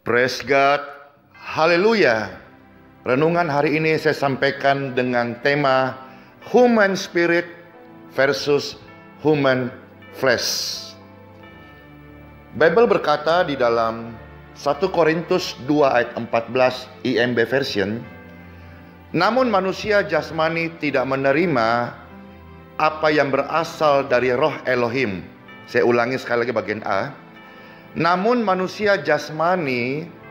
Praise God, haleluya. Renungan hari ini saya sampaikan dengan tema Human Spirit versus Human Flesh. Bible berkata di dalam 1 Korintus 2 ayat 14 IMB version, namun manusia jasmani tidak menerima apa yang berasal dari roh Elohim. Saya ulangi sekali lagi bagian A. Namun manusia jasmania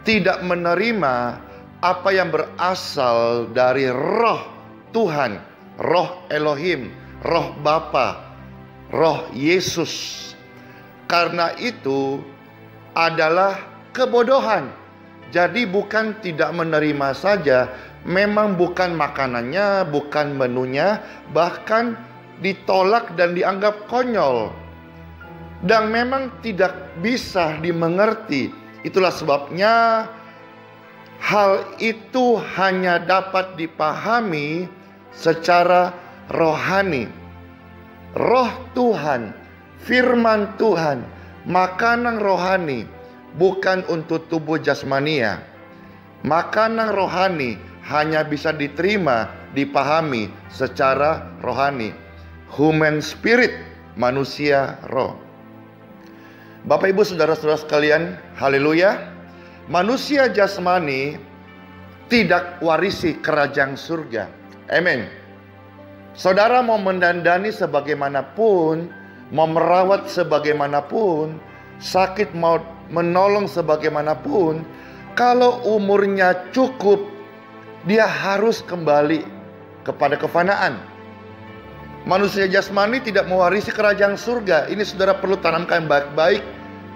tidak menerima apa yang berasal dari roh Tuhan, roh Elohim, roh Bapa, roh Yesus. Karena itu adalah kebodohan. Jadi bukan tidak menerima saja, memang bukan makanannya, bukan menunya, bahkan ditolak dan dianggap konyol. Dan memang tidak bisa dimengerti. Itulah sebabnya hal itu hanya dapat dipahami secara rohani. Roh Tuhan, firman Tuhan, makanan rohani, bukan untuk tubuh jasmania. Makanan rohani hanya bisa diterima, dipahami secara rohani. Human spirit, manusia roh. Bapak ibu saudara-saudara sekalian, haleluya. Manusia jasmani tidak warisi kerajaan surga. Amin. Saudara mau mendandani sebagaimanapun, mau merawat sebagaimanapun, sakit mau menolong sebagaimanapun, kalau umurnya cukup, dia harus kembali kepada kefanaan. Manusia jasmani tidak mewarisi kerajaan surga. Ini saudara perlu tanamkan baik-baik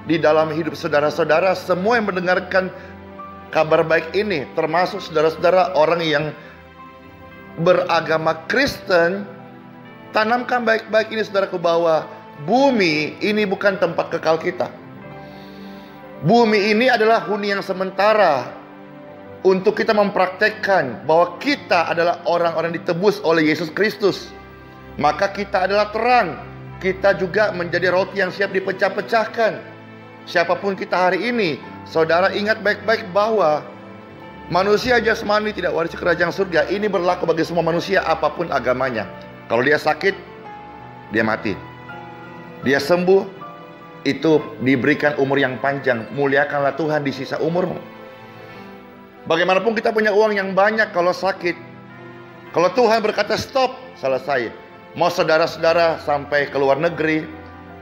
di dalam hidup saudara-saudara. Semua yang mendengarkan kabar baik ini, termasuk saudara-saudara orang yang beragama Kristen, tanamkan baik-baik ini saudaraku, bahwa bumi ini bukan tempat kekal kita. Bumi ini adalah huni yang sementara untuk kita mempraktekkan bahwa kita adalah orang-orang ditebus oleh Yesus Kristus. Maka kita adalah terang. Kita juga menjadi roti yang siap dipecah-pecahkan. Siapapun kita hari ini, saudara ingat baik-baik bahwa manusia jasmani tidak warisi kerajaan surga. Ini berlaku bagi semua manusia apapun agamanya. Kalau dia sakit, dia mati. Dia sembuh, itu diberikan umur yang panjang. Muliakanlah Tuhan di sisa umurmu. Bagaimanapun kita punya uang yang banyak, kalau sakit, kalau Tuhan berkata stop, selesai. Mau saudara-saudara sampai ke luar negeri,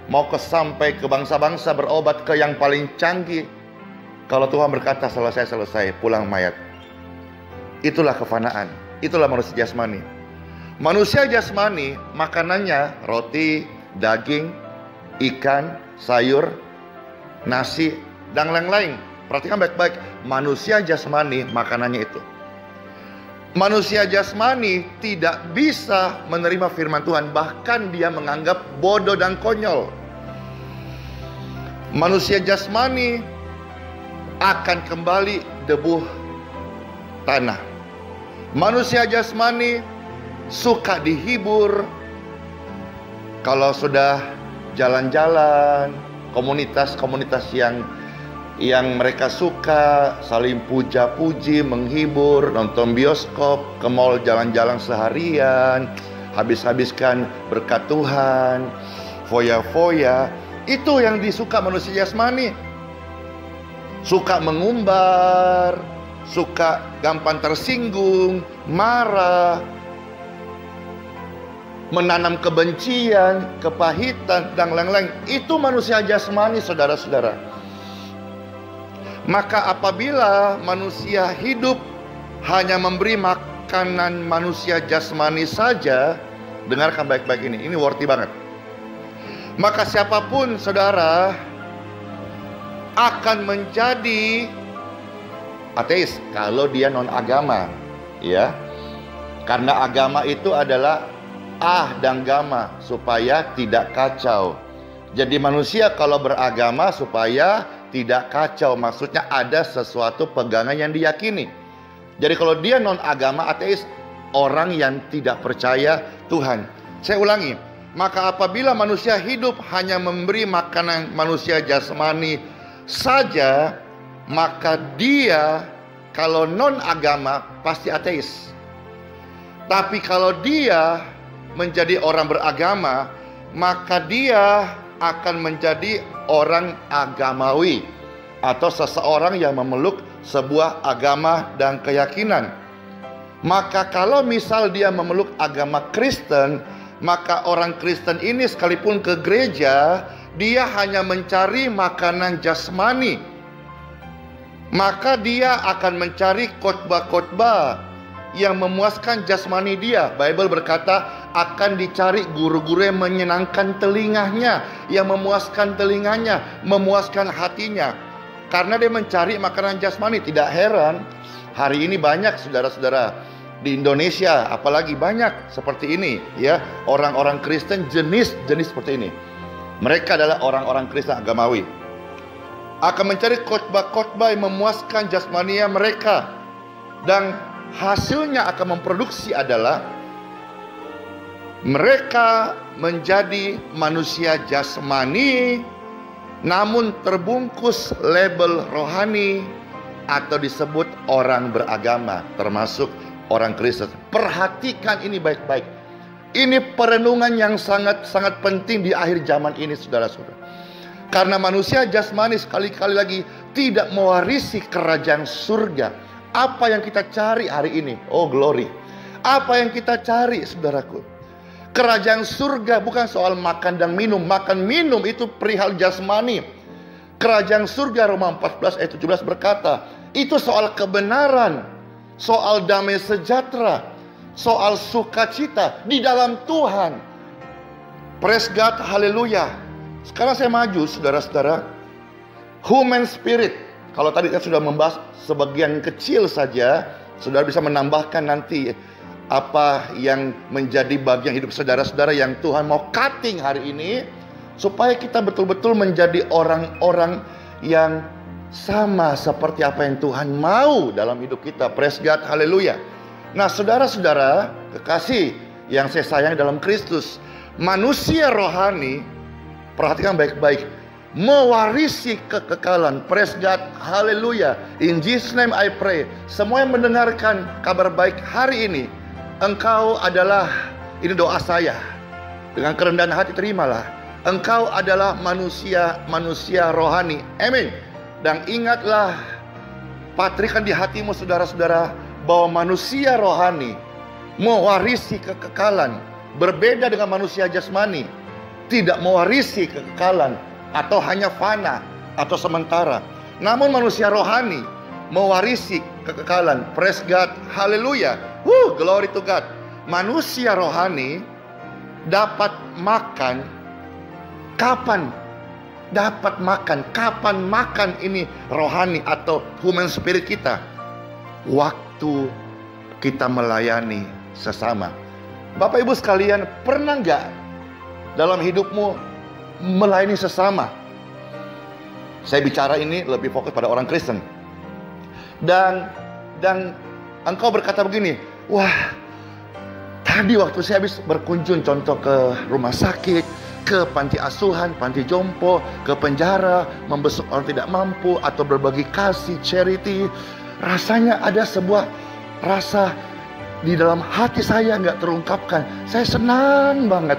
mau sampai ke bangsa-bangsa berobat ke yang paling canggih, kalau Tuhan berkata selesai, pulang mayat. Itulah kefanaan. Itulah manusia jasmani. Manusia jasmani makanannya roti, daging, ikan, sayur, nasi, dan lain-lain. Perhatikan baik-baik. Manusia jasmani makanannya itu. Manusia jasmani tidak bisa menerima firman Tuhan. Bahkan dia menganggap bodoh dan konyol. Manusia jasmani akan kembali debu tanah. Manusia jasmani suka dihibur. Kalau sudah jalan-jalan, komunitas-komunitas yang mereka suka saling puja-puji, menghibur, nonton bioskop, ke mall jalan-jalan seharian, habis-habiskan berkat Tuhan, foya-foya. Itu yang disuka manusia jasmani. Suka mengumbar, suka gampang tersinggung, marah, menanam kebencian, kepahitan, dan lain-lain. Itu manusia jasmani, saudara-saudara. Maka apabila manusia hidup hanya memberi makanan manusia jasmani saja, dengarkan baik-baik ini worthy banget. Maka siapapun saudara akan menjadi ateis kalau dia non agama, ya. Karena agama itu adalah dan gama, supaya tidak kacau. Jadi manusia kalau beragama supaya tidak kacau, maksudnya ada sesuatu pegangan yang diyakini. Jadi kalau dia non agama, ateis, orang yang tidak percaya Tuhan. Saya ulangi, Maka apabila manusia hidup hanya memberi makanan manusia jasmani saja, maka dia kalau non agama pasti ateis. Tapi kalau dia menjadi orang beragama, maka dia akan menjadi orang agamawi, atau seseorang yang memeluk sebuah agama dan keyakinan. Maka kalau misal dia memeluk agama Kristen, maka orang Kristen ini sekalipun ke gereja, dia hanya mencari makanan jasmani. Maka dia akan mencari khotbah-khotbah yang memuaskan jasmani dia. Bible berkata akan dicari guru-guru yang menyenangkan telinganya, yang memuaskan telinganya, memuaskan hatinya. Karena dia mencari makanan jasmani. Tidak heran hari ini banyak saudara-saudara di Indonesia, apalagi banyak seperti ini ya, orang-orang Kristen jenis-jenis seperti ini. Mereka adalah orang-orang Kristen agamawi, akan mencari khotbah-khotbah yang memuaskan jasmania mereka, dan hasilnya akan memproduksi adalah mereka menjadi manusia jasmani namun terbungkus label rohani atau disebut orang beragama, termasuk orang Kristen. Perhatikan ini baik-baik. Ini perenungan yang sangat-sangat penting di akhir zaman ini, saudara-saudara. Karena manusia jasmani sekali-kali lagi tidak mewarisi kerajaan surga. Apa yang kita cari hari ini? Oh glory. Apa yang kita cari, saudaraku? Kerajaan surga bukan soal makan dan minum. Makan minum itu perihal jasmani. Kerajaan surga, Roma 14 ayat 17 berkata, itu soal kebenaran, soal damai sejahtera, soal sukacita di dalam Tuhan. Praise God, haleluya. Sekarang saya maju, saudara-saudara. Human spirit. Kalau tadi saya sudah membahas sebagian kecil saja, saudara bisa menambahkan nanti apa yang menjadi bagian hidup saudara-saudara yang Tuhan mau cutting hari ini, supaya kita betul-betul menjadi orang-orang yang sama seperti apa yang Tuhan mau dalam hidup kita. Praise God, haleluya. Nah, saudara-saudara kekasih yang saya sayangi dalam Kristus, manusia rohani, perhatikan baik-baik, mewarisi kekekalan. Praise God, haleluya. In Jesus name I pray. Semua yang mendengarkan kabar baik hari ini, engkau adalah, ini doa saya, dengan kerendahan hati terimalah, engkau adalah manusia rohani. Amin. Dan ingatlah, patrikan di hatimu saudara-saudara, bahwa manusia rohani mewarisi kekekalan. Berbeda dengan manusia jasmani, tidak mewarisi kekekalan atau hanya fana atau sementara. Namun manusia rohani mewarisi kekekalan. Praise God, haleluya. Glory to God. Manusia rohani dapat makan kapan? Dapat makan kapan? Makan ini rohani atau human spirit kita, waktu kita melayani sesama. Bapak Ibu sekalian, pernah nggak dalam hidupmu melayani sesama? Saya bicara ini lebih fokus pada orang Kristen. Dan engkau berkata begini, wah, tadi waktu saya habis berkunjung contoh ke rumah sakit, ke panti asuhan, panti jompo, ke penjara, membesuk orang tidak mampu, atau berbagi kasih, charity. Rasanya ada sebuah rasa di dalam hati saya nggak terungkapkan. Saya senang banget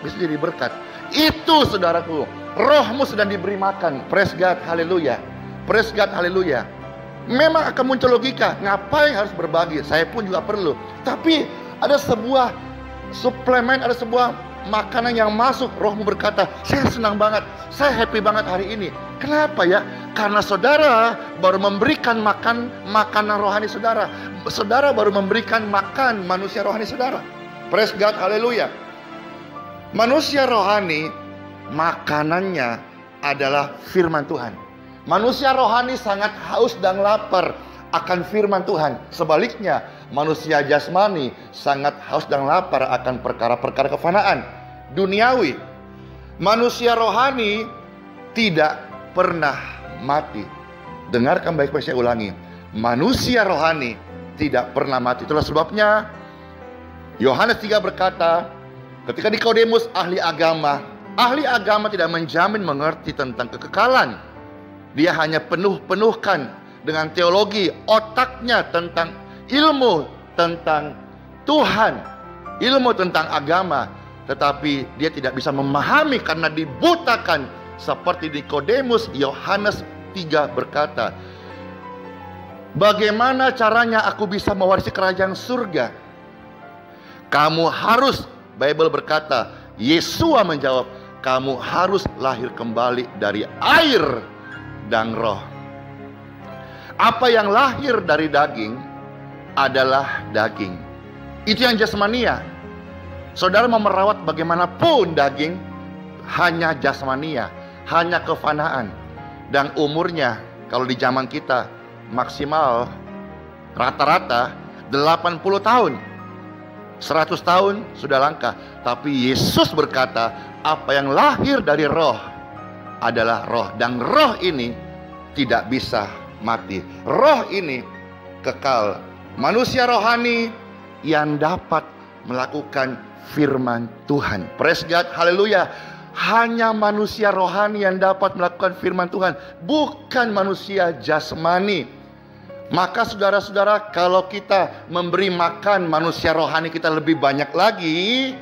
bisa jadi berkat. Itu saudaraku, rohmu sedang diberi makan. Praise God, haleluya. Praise God, haleluya. Memang akan muncul logika, ngapain harus berbagi? Saya pun juga perlu. Tapi ada sebuah suplemen, ada sebuah makanan yang masuk. Rohmu berkata, saya senang banget, saya happy banget hari ini. Kenapa ya? Karena saudara baru memberikan makanan rohani saudara. Saudara baru memberikan makan manusia rohani saudara. Praise God, haleluya. Manusia rohani makanannya adalah firman Tuhan. Manusia rohani sangat haus dan lapar akan firman Tuhan. Sebaliknya, manusia jasmani sangat haus dan lapar akan perkara-perkara kefanaan duniawi. Manusia rohani tidak pernah mati. Dengarkan baik-baik, saya ulangi. Manusia rohani tidak pernah mati. Itulah sebabnya Yohanes 3 berkata, Ketika Nikodemus ahli agama tidak menjamin mengerti tentang kekekalan. Dia hanya penuhkan dengan teologi otaknya tentang ilmu tentang Tuhan, ilmu tentang agama, tetapi dia tidak bisa memahami karena dibutakan. Seperti Nikodemus, Yohanes 3 berkata, bagaimana caranya aku bisa mewarisi kerajaan surga? Kamu harus, Bible berkata, Yesua menjawab, kamu harus lahir kembali dari air dan roh. Apa yang lahir dari daging adalah daging. Itu yang jasmania. Saudara mau merawat bagaimanapun daging, hanya jasmania, hanya kefanaan. Dan umurnya, kalau di zaman kita, maksimal rata-rata 80 tahun. 100 tahun sudah langka. Tapi Yesus berkata, apa yang lahir dari roh adalah roh. Dan roh ini tidak bisa mati. Roh ini kekal. Manusia rohani yang dapat melakukan firman Tuhan. Praise God, haleluya. Hanya manusia rohani yang dapat melakukan firman Tuhan, bukan manusia jasmani. Maka saudara-saudara, kalau kita memberi makan manusia rohani kita lebih banyak lagi,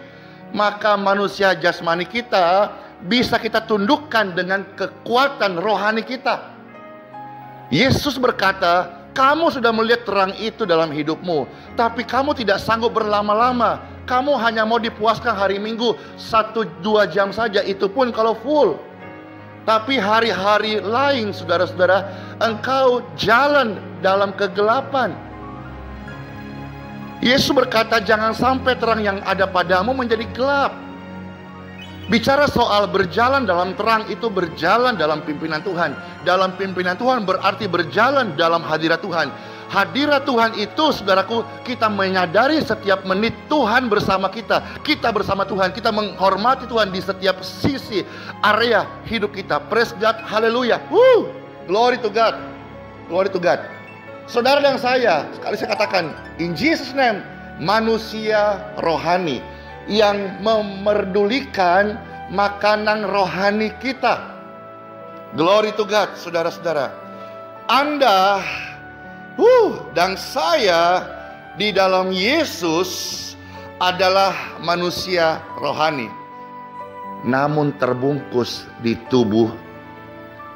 maka manusia jasmani kita bisa kita tundukkan dengan kekuatan rohani kita. Yesus berkata, kamu sudah melihat terang itu dalam hidupmu, tapi kamu tidak sanggup berlama-lama. Kamu hanya mau dipuaskan hari Minggu 1-2 jam saja, itu pun kalau full. Tapi hari-hari lain, saudara-saudara, engkau jalan dalam kegelapan. Yesus berkata, jangan sampai terang yang ada padamu menjadi gelap. Bicara soal berjalan dalam terang, itu berjalan dalam pimpinan Tuhan. Dalam pimpinan Tuhan berarti berjalan dalam hadirat Tuhan. Hadirat Tuhan itu, saudaraku, kita menyadari setiap menit Tuhan bersama kita. Kita bersama Tuhan, kita menghormati Tuhan di setiap sisi area hidup kita. Praise God, haleluya. Glory to God. Glory to God. Saudara dan saya, sekali saya katakan, in Jesus name, manusia rohani yang memerdulikan makanan rohani kita. Glory to God, saudara-saudara. Anda dan saya di dalam Yesus adalah manusia rohani, namun terbungkus di tubuh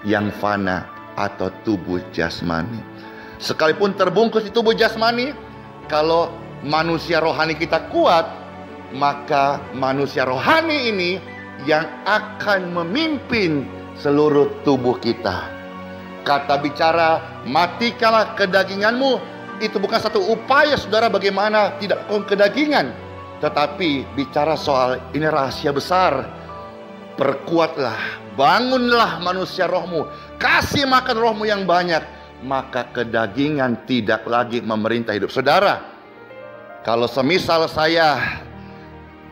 yang fana atau tubuh jasmani. Sekalipun terbungkus di tubuh jasmani, kalau manusia rohani kita kuat, maka manusia rohani ini yang akan memimpin seluruh tubuh kita. Kata bicara, matikanlah kedaginganmu, itu bukan satu upaya saudara bagaimana tidak kedagingan, tetapi bicara soal ini rahasia besar. Perkuatlah, bangunlah manusia rohmu, kasih makan rohmu yang banyak, maka kedagingan tidak lagi memerintah hidup saudara. Kalau semisal saya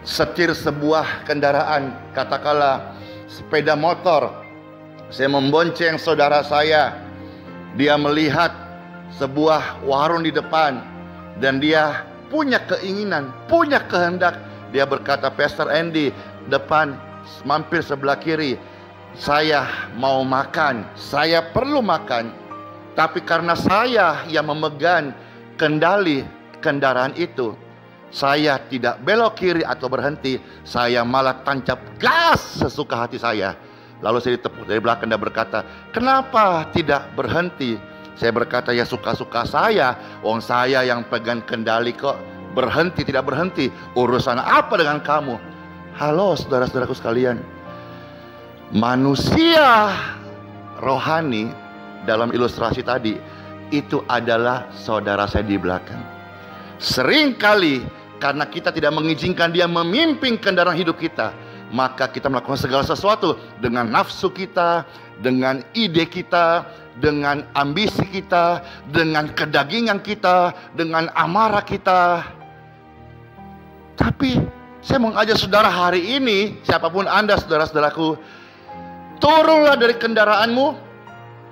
setir sebuah kendaraan, katakanlah sepeda motor, saya membonceng saudara saya, dia melihat sebuah warung di depan dan dia punya keinginan, punya kehendak. Dia berkata, Pastor Andy, depan mampir sebelah kiri, saya mau makan, saya perlu makan. Tapi karena saya yang memegang kendali kendaraan itu, saya tidak belok kiri atau berhenti, saya malah tancap gas sesuka hati saya. Lalu saya ditepuk dari belakang dan berkata, kenapa tidak berhenti? Saya berkata, ya suka-suka saya, wong saya yang pegang kendali kok. Berhenti tidak berhenti, urusan apa dengan kamu? Halo saudara-saudaraku sekalian, manusia rohani dalam ilustrasi tadi itu adalah saudara saya di belakang. Seringkali karena kita tidak mengizinkan dia memimpin kendaraan hidup kita, maka kita melakukan segala sesuatu dengan nafsu kita, dengan ide kita, dengan ambisi kita, dengan kedagingan kita, dengan amarah kita. Tapi saya mengajak saudara hari ini, siapapun Anda saudara-saudaraku, turunlah dari kendaraanmu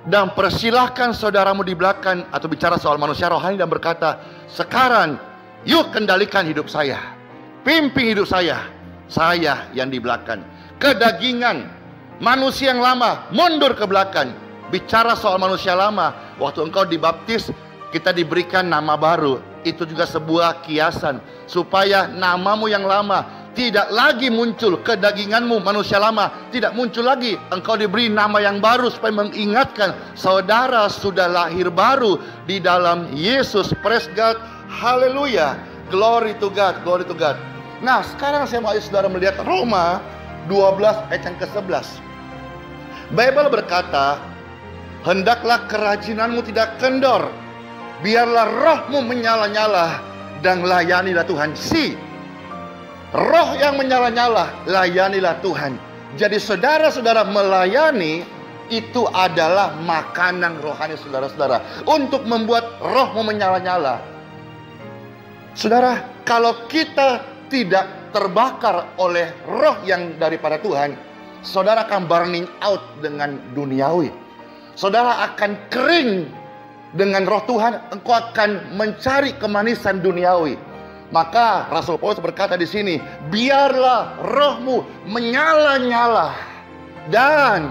dan persilahkan saudaramu di belakang, atau bicara soal manusia rohani dan berkata, sekarang yuk kendalikan hidup saya, pimpin hidup saya. saya yang di belakang. Kedagingan, manusia yang lama mundur ke belakang. Bicara soal manusia lama, waktu engkau dibaptis, kita diberikan nama baru. Itu juga sebuah kiasan, supaya namamu yang lama tidak lagi muncul. Kedaginganmu manusia lama tidak muncul lagi. Engkau diberi nama yang baru, supaya mengingatkan saudara sudah lahir baru di dalam Yesus. Praise God, haleluya, glory to God, glory to God. Nah, sekarang saya mau saudara melihat Roma 12 ayat yang ke-11. Bible berkata, hendaklah kerajinanmu tidak kendor, biarlah rohmu menyala-nyala, dan layanilah Tuhan. Roh yang menyala-nyala, layanilah Tuhan. Jadi saudara-saudara melayani, itu adalah makanan rohani saudara-saudara, untuk membuat rohmu menyala-nyala. Saudara, kalau kita tidak terbakar oleh roh yang daripada Tuhan, saudara akan burning out dengan duniawi. Saudara akan kering dengan roh Tuhan, engkau akan mencari kemanisan duniawi. Maka Rasul Paulus berkata di sini, biarlah rohmu menyala-nyala dan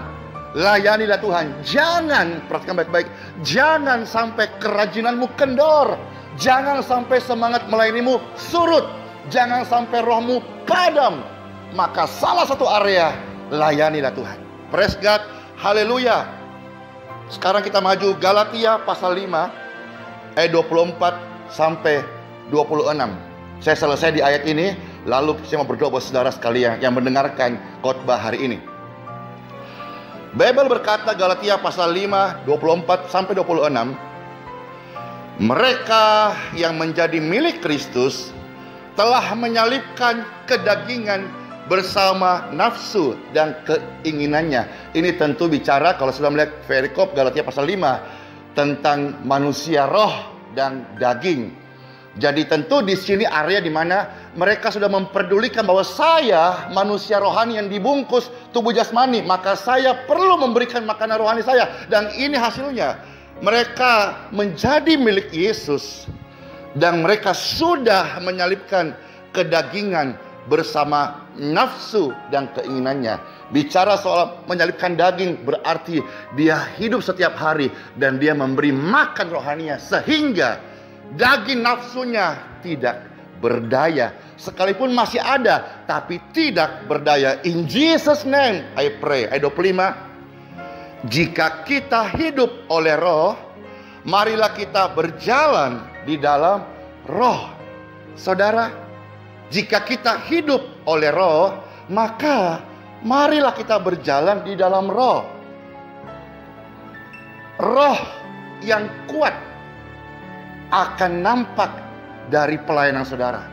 layanilah Tuhan. Jangan, perhatikan baik-baik, jangan sampai kerajinanmu kendor. Jangan sampai semangat melayanimu surut. Jangan sampai rohmu padam. Maka salah satu area, layanilah Tuhan. Praise God, haleluya. Sekarang kita maju Galatia pasal 5 ayat 24 sampai 26. Saya selesai di ayat ini, lalu saya mau berdoa buat saudara sekalian yang mendengarkan khotbah hari ini. Bible berkata Galatia pasal 5 24 sampai 26, mereka yang menjadi milik Kristus telah menyalibkan kedagingan bersama nafsu dan keinginannya. Ini tentu bicara, kalau sudah melihat perikop Galatia pasal 5, tentang manusia roh dan daging. Jadi tentu di sini area di mana mereka sudah memperdulikan bahwa saya manusia rohani yang dibungkus tubuh jasmani, maka saya perlu memberikan makanan rohani saya. Dan ini hasilnya, mereka menjadi milik Yesus dan mereka sudah menyalibkan kedagingan bersama nafsu dan keinginannya. Bicara soal menyalibkan daging, berarti dia hidup setiap hari dan dia memberi makan rohaninya, sehingga daging nafsunya tidak berdaya. Sekalipun masih ada, tapi tidak berdaya. In Jesus name I pray. Ayat 25, jika kita hidup oleh roh, marilah kita berjalan di dalam roh. Saudara, jika kita hidup oleh roh, maka marilah kita berjalan di dalam roh. Roh yang kuat akan nampak dari pelayanan saudara.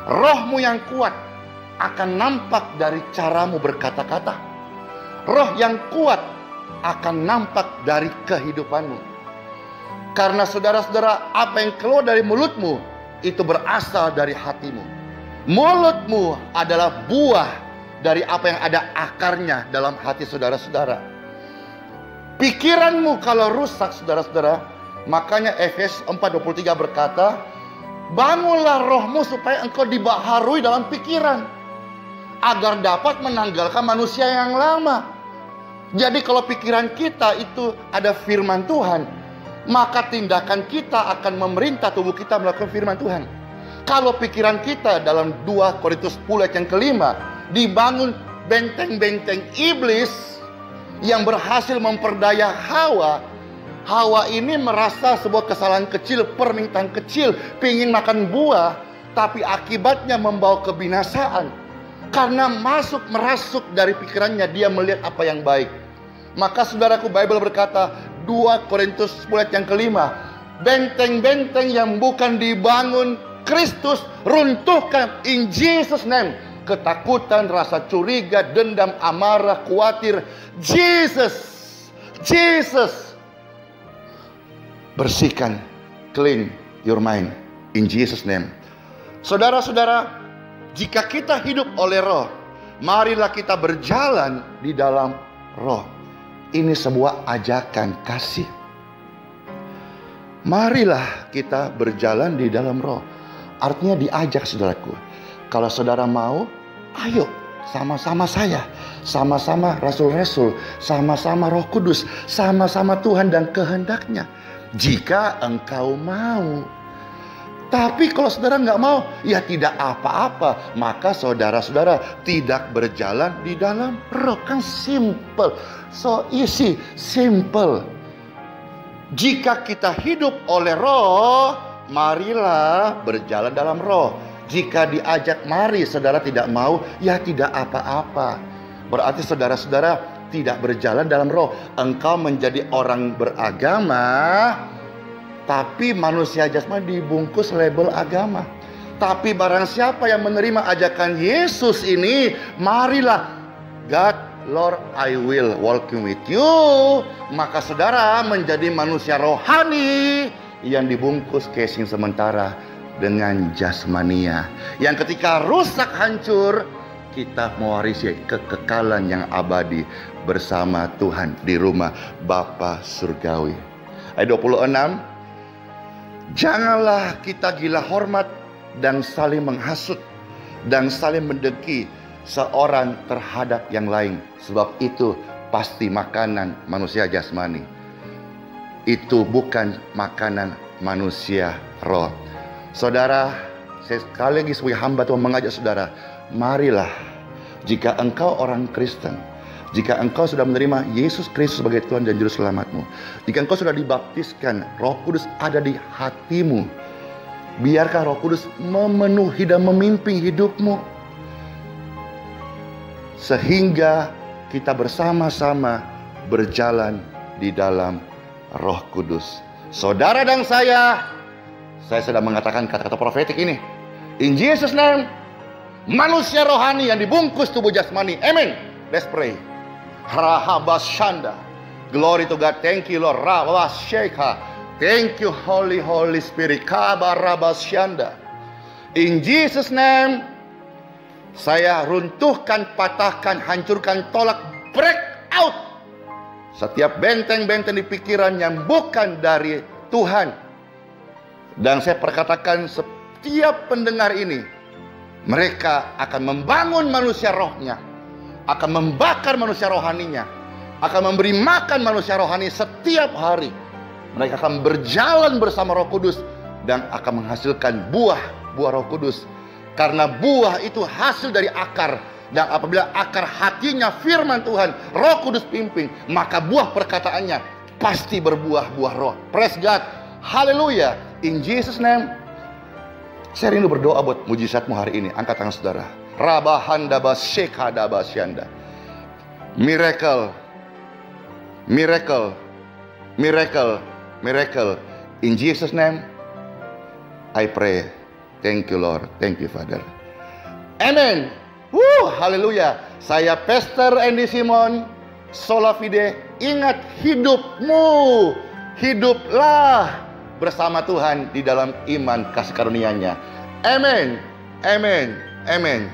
Rohmu yang kuat akan nampak dari caramu berkata-kata. Roh yang kuat akan nampak dari kehidupanmu. Karena saudara-saudara, apa yang keluar dari mulutmu itu berasal dari hatimu. Mulutmu adalah buah dari apa yang ada akarnya dalam hati saudara-saudara. Pikiranmu kalau rusak, saudara-saudara, makanya Efesus 4:23 berkata, bangunlah rohmu supaya engkau dibaharui dalam pikiran, agar dapat menanggalkan manusia yang lama. Jadi kalau pikiran kita itu ada firman Tuhan, maka tindakan kita akan memerintah tubuh kita melakukan firman Tuhan. Kalau pikiran kita dalam 2 Korintus 10 ayat yang ke-5 dibangun benteng-benteng iblis yang berhasil memperdaya Hawa. Hawa ini merasa sebuah kesalahan kecil, permintaan kecil, pingin makan buah, tapi akibatnya membawa kebinasaan. Karena merasuk dari pikirannya, dia melihat apa yang baik. Maka saudaraku, Bible berkata 2 Korintus 10 ayat yang ke-5, benteng-benteng yang bukan dibangun Kristus runtuhkan in Jesus name. Ketakutan, rasa curiga, dendam, amarah, khawatir. Jesus bersihkan, clean your mind in Jesus name. Saudara-saudara, jika kita hidup oleh roh, marilah kita berjalan di dalam roh. Ini sebuah ajakan kasih. Marilah kita berjalan di dalam roh. Artinya diajak, saudaraku. Kalau saudara mau, Ayo sama-sama saya, sama-sama Rasul-Rasul, sama-sama Roh Kudus, sama-sama Tuhan dan kehendaknya. Jika engkau mau. Tapi kalau saudara nggak mau, ya tidak apa-apa. Maka saudara-saudara tidak berjalan di dalam roh. Kan simple, so easy, simple. Jika kita hidup oleh roh, marilah berjalan dalam roh. Jika diajak mari, saudara tidak mau, ya tidak apa-apa. Berarti saudara-saudara tidak berjalan dalam roh. Engkau menjadi orang beragama, tapi manusia jasmani dibungkus label agama. Tapi barang siapa yang menerima ajakan Yesus ini, marilah, God, Lord, I will walking with you. Maka saudara menjadi manusia rohani yang dibungkus casing sementara dengan jasmania. Yang ketika rusak hancur, kita mewarisi kekekalan yang abadi bersama Tuhan di rumah Bapa Surgawi. Ayat 26. Janganlah kita gila hormat dan saling menghasut dan saling mendengki seorang terhadap yang lain. Sebab itu pasti makanan manusia jasmani. Itu bukan makanan manusia roh. Saudara, saya sekali lagi sebagai hamba Tuhan mengajak saudara, marilah, jika engkau orang Kristen, jika engkau sudah menerima Yesus Kristus sebagai Tuhan dan Juru Selamatmu, jika engkau sudah dibaptiskan, Roh Kudus ada di hatimu, biarkan Roh Kudus memenuhi dan memimpin hidupmu, sehingga kita bersama-sama berjalan di dalam Roh Kudus. Saudara dan saya sedang mengatakan kata-kata profetik ini. In Jesus' name, manusia rohani yang dibungkus tubuh jasmani. Amen. Let's pray. Rahabasyanda. Glory to God. Thank you Lord. Rahabasyeka. Thank you Holy Spirit. Kabarabasyanda. In Jesus' name, saya runtuhkan, patahkan, hancurkan, tolak, break out setiap benteng-benteng di pikiran yang bukan dari Tuhan. Dan saya perkatakan setiap pendengar ini, mereka akan membangun manusia rohnya, akan membakar manusia rohaninya, akan memberi makan manusia rohani setiap hari. Mereka akan berjalan bersama Roh Kudus dan akan menghasilkan buah-buah Roh Kudus. Karena buah itu hasil dari akar. Dan apabila akar hatinya firman Tuhan, Roh Kudus pimpin, maka buah perkataannya pasti berbuah-buah roh. Praise God. Haleluya. In Jesus' name, saya rindu berdoa buat mujizatmu hari ini. Angkat tangan saudara. Rabahanda basyekada basyanda. Miracle. Miracle. Miracle. Miracle. In Jesus' name, I pray. Thank you Lord. Thank you Father. Amen. Haleluya. Saya Pastor Andy Simon, Sola Fide. Ingat hidupmu. Hiduplah bersama Tuhan di dalam iman kasih karunia-Nya. Amen. Amen. Amen.